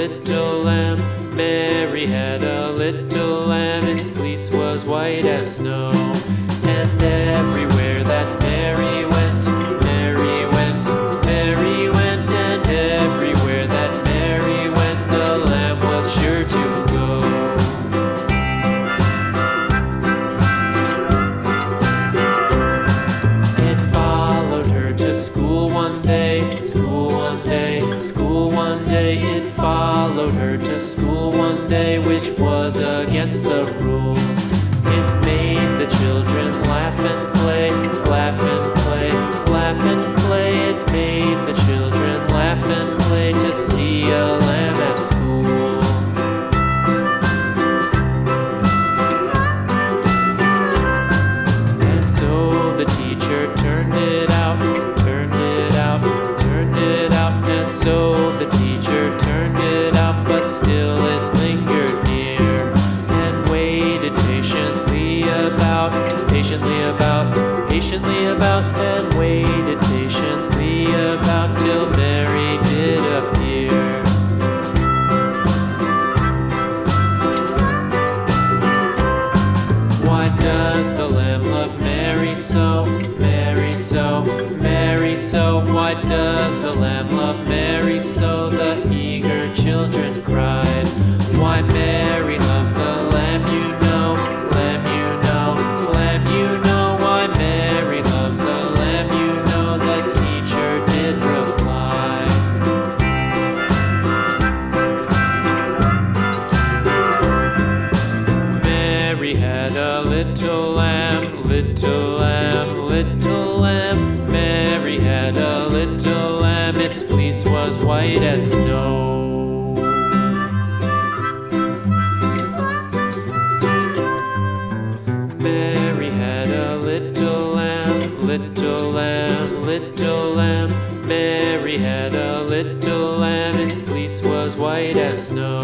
little lamb. Mary had a little lamb, its fleece was white as snow. And everywhere that Mary went, Mary went, Mary went, and everywhere that Mary went, the lamb was sure to go. It followed her to school one day, school one day, school one day. It followed her to school one day, which was against the rules. It made the children laugh and play, laugh and play, laugh and play. It made the children laugh and play to see a lamb at school. And so the teacher turned it out, turned it out, turned it out. And so the teacher turned it out, but still it lingered near and waited patiently about, patiently about, and waited patiently about till Mary did appear. Why does the lamb love Mary so, Mary so, Mary so? Why does the lamb love Mary so? The eager children cried. Why Mary loves the lamb, you know, lamb, you know, lamb, you know. Why Mary loves the lamb, you know, the teacher did reply. Mary had a little lamb, little lamb, little lamb. Mary had a little lamb, its fleece was white as snow. Mary had a little lamb, little lamb, little lamb. Mary had a little lamb, its fleece was white as snow.